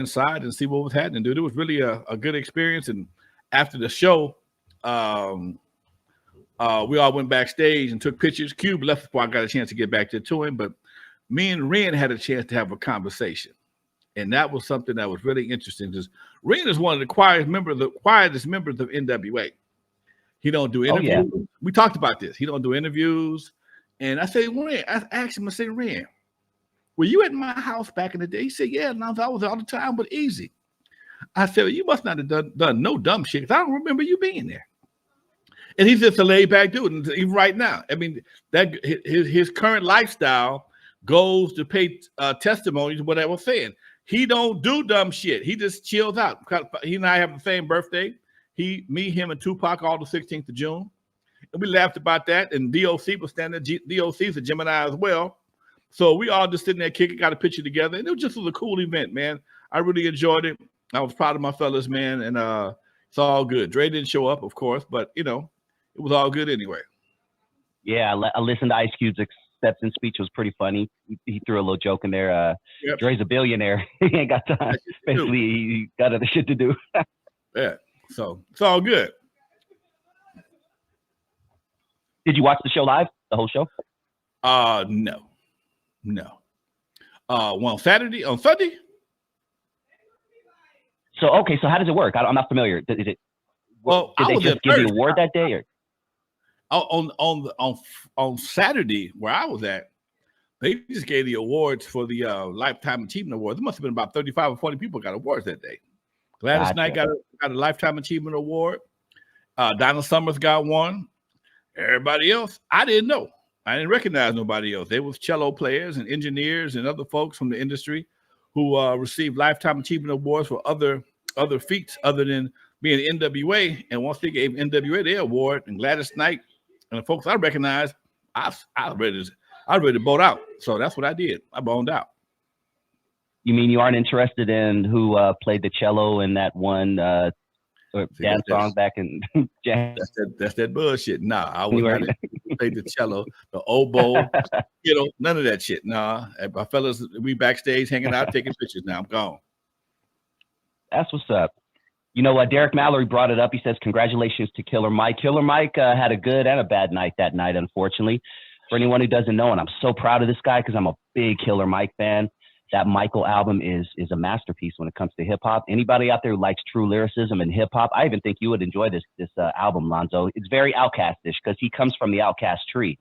inside and see what was happening, dude. It was really a good experience. And after the show, we all went backstage and took pictures. Cube left before I got a chance to get back there to him, but me and Ren had a chance to have a conversation. And that was something that was really interesting because Ren is one of the quietest members of N.W.A. He don't do interviews. Oh, yeah. We talked about this. He don't do interviews. And I say, Ren, I asked him, I say, Ren, were you at my house back in the day? He said, yeah, and I was all the time with Eazy. I said, well, you must not have done no dumb shit because I don't remember you being there. And he's just a laid-back dude, and even right now. I mean, that his current lifestyle goes to pay testimony to what I was saying. He don't do dumb shit. He just chills out. He and I have the same birthday. Me, him, and Tupac all the 16th of June. And we laughed about that. And DOC was standing there. DOC's a Gemini as well. So we all just sitting there kicking, got a picture together. And it was just a cool event, man. I really enjoyed it. I was proud of my fellas, man. And it's all good. Dre didn't show up, of course, but, you know, it was all good anyway. Yeah, I listened to Ice Cube's acceptance speech. It was pretty funny. He threw a little joke in there. Yep. Dre's a billionaire. He ain't got time. Basically, he got other shit to do. Yeah, so it's all good. Did you watch the show live? The whole show? No. Well, Sunday. So okay, so how does it work? I'm not familiar. Did they just give the award that day? Or? On Saturday, where I was at, they just gave the awards for the Lifetime Achievement Awards. There must have been about 35 or 40 people got awards that day. Gladys Knight got a Lifetime Achievement Award. Donna Summers got one. Everybody else, I didn't know. I didn't recognize nobody else. They was cello players and engineers and other folks from the industry who received Lifetime Achievement Awards for other feats other than being N.W.A. And once they gave N.W.A. their award, and Gladys Knight and the folks I recognized, I ready to boat out. So that's what I did. I boned out. You mean you aren't interested in who played the cello in that one dance song back in jazz? That's that bullshit. Nah, I was not played the cello, the oboe, none of that shit. Nah, my fellas, we backstage hanging out, taking pictures. Now I'm gone. That's what's up. You know what? Derek Mallory brought it up. He says, congratulations to KlLLER Mike. KlLLER Mike had a good and a bad night that night, unfortunately. For anyone who doesn't know, and I'm so proud of this guy because I'm a big KlLLER Mike fan. That Michael album is a masterpiece when it comes to hip hop. Anybody out there who likes true lyricism and hip hop, I even think you would enjoy this album, Lonzo. It's very Outkast-ish because he comes from the Outkast tree.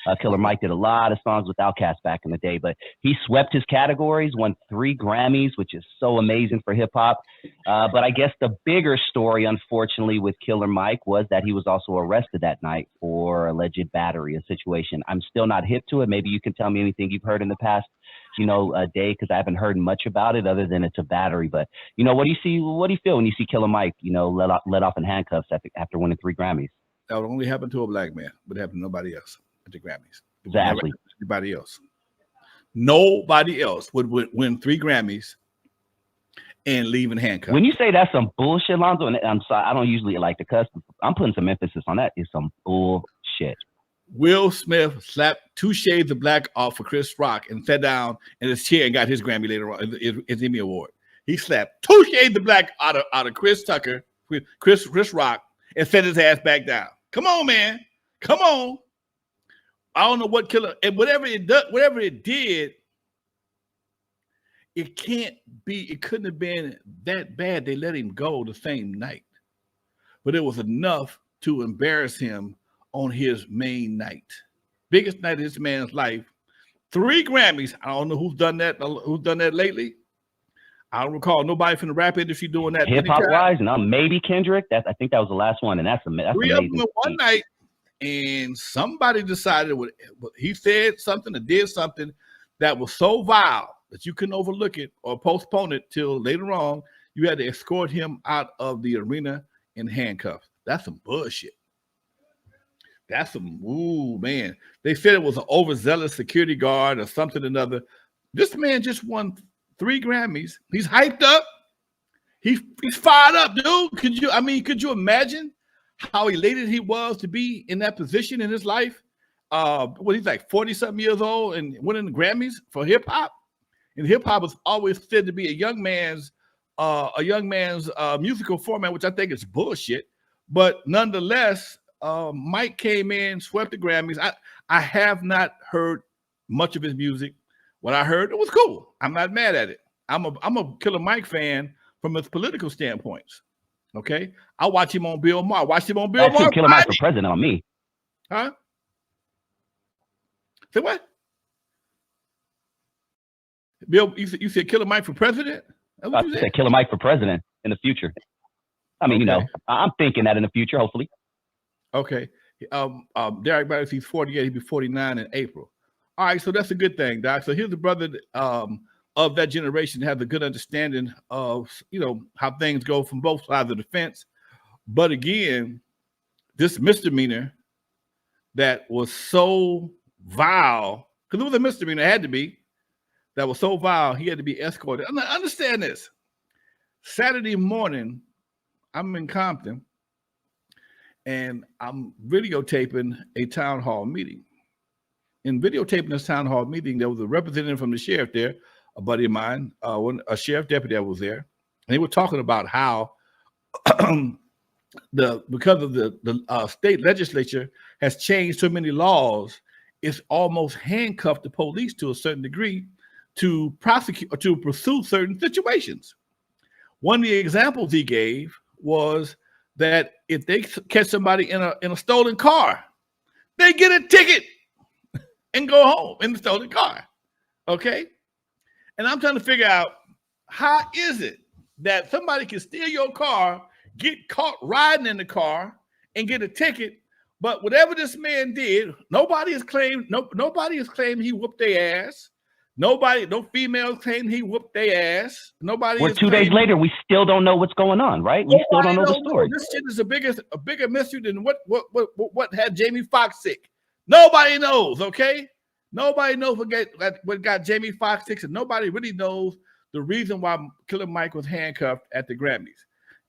KlLLER Mike did a lot of songs with Outkast back in the day, but he swept his categories, won 3 Grammys, which is so amazing for hip hop. But I guess the bigger story, unfortunately, with KlLLER Mike was that he was also arrested that night for alleged battery, a situation. I'm still not hip to it. Maybe you can tell me anything you've heard in the past, day, because I haven't heard much about it other than it's a battery. But, what do you feel when you see KlLLER Mike, let off in handcuffs after winning 3 Grammys? That would only happen to a black man. It would happen to nobody else at the Grammys. Exactly. Nobody else would win 3 Grammys and leave in handcuffs. When you say that's some bullshit, Lonzo, and I'm sorry, I don't usually like to cuss. I'm putting some emphasis on that. It's some bullshit. Will Smith slapped 2 Shades of Black off for Chris Rock and sat down in his chair and got his Grammy later on, his Emmy Award. He slapped 2 Shades of Black out of Chris Rock and set his ass back down. Come on, man. Come on. I don't know what KlLLER, and whatever it did, it couldn't have been that bad. They let him go the same night. But it was enough to embarrass him on his main night. Biggest night of this man's life. 3 Grammys. I don't know who's done that lately. I don't recall nobody from the rap industry doing that. Hip hop wise, no, maybe Kendrick. I think that was the last one, and that's 3 amazing. of them in one night, and somebody decided he said something or did something that was so vile that you couldn't overlook it or postpone it till later on. You had to escort him out of the arena in handcuffs. That's some bullshit. That's some, man. They said it was an overzealous security guard or something or another. This man just won 3 Grammys. He's hyped up. He's fired up, dude. Could you imagine how elated he was to be in that position in his life? He's like 40-something years old and winning the Grammys for hip hop. And hip hop was always said to be a young man's a young man's musical format, which I think is bullshit. But nonetheless, Mike came in, swept the Grammys. I have not heard much of his music. What I heard, it was cool. I'm not mad at it. I'm a KlLLER Mike fan from his political standpoints. Okay, I watch him on Bill Maher. Watched him on Bill Maher. KlLLER Mike for president on me. Huh? Say what? Bill, you said KlLLER Mike for president? I said KlLLER Mike for president in the future. I mean, okay. I'm thinking that in the future, hopefully. Okay. Derek Barris, he's 48. He'll be 49 in April. All right, so that's a good thing, Doc. So here's a brother of that generation that has a good understanding of, how things go from both sides of the fence. But again, this misdemeanor that was so vile, because it was a misdemeanor, it had to be, that was so vile, he had to be escorted. Understand this. Saturday morning, I'm in Compton, and I'm videotaping a town hall meeting. In videotaping this town hall meeting, there was a representative from the sheriff there, a buddy of mine, a sheriff deputy that was there, and they were talking about how because of the state legislature has changed so many laws, it's almost handcuffed the police to a certain degree to prosecute or to pursue certain situations. One of the examples he gave was that if they catch somebody in a stolen car, they get a ticket and go home in the stolen car. Okay? And I'm trying to figure out, how is it that somebody can steal your car, get caught riding in the car, and get a ticket, but whatever this man did, nobody has claimed he whooped their ass. No females claim he whooped their ass. We're 2 days later, we still don't know what's going on, right? We still don't know the story. This shit is a bigger mystery than what had Jamie Foxx sick. Nobody knows, okay? Nobody knows what got Jamie Foxx sick, and nobody really knows the reason why KlLLER Mike was handcuffed at the Grammys.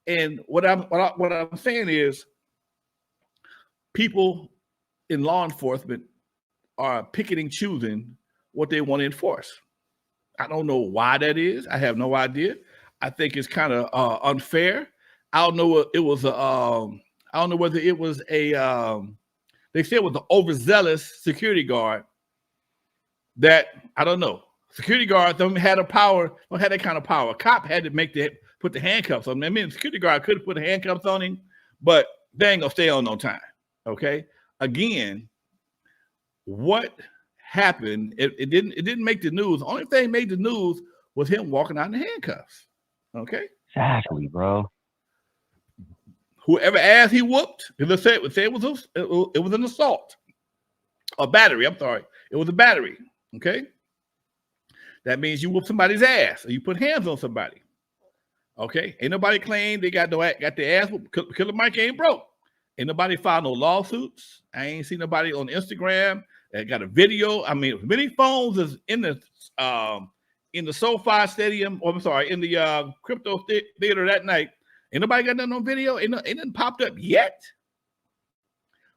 And what I'm saying is, people in law enforcement are picking and choosing what they want to enforce. I don't know why that is. I have no idea. I think it's kind of unfair. I don't know. It was I don't know whether it was a. They said it was an overzealous security guard. That I don't know. Security guards don't have that kind of power. A cop had to put the handcuffs on him. I mean, the security guard could have put the handcuffs on him, but they ain't gonna stay on no time. Okay. Again, what happened? It didn't make the news. The only thing made the news was him walking out in handcuffs. Okay. Exactly, bro. Whoever ass he whooped, let's say it was an assault, a battery. I'm sorry, it was a battery. Okay. That means you whoop somebody's ass or you put hands on somebody. Okay. Ain't nobody claimed they got their ass whooped. KlLLER Mike ain't broke. Ain't nobody filed no lawsuits. I ain't seen nobody on Instagram that got a video. I mean, many phones is in the SoFi Stadium, or I'm sorry, in the crypto theater that night. Ain't nobody got nothing on video. Ain't nothing popped up yet.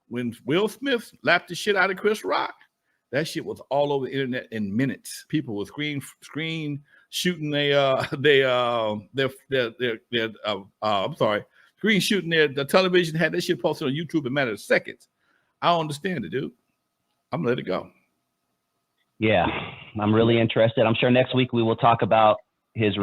When Will Smith lapped the shit out of Chris Rock, that shit was all over the internet in minutes. People were screen shooting screen shooting the television, had that shit posted on YouTube in a matter of seconds. I don't understand it, dude. I'm gonna let it go. Yeah, I'm really interested. I'm sure next week we will talk about his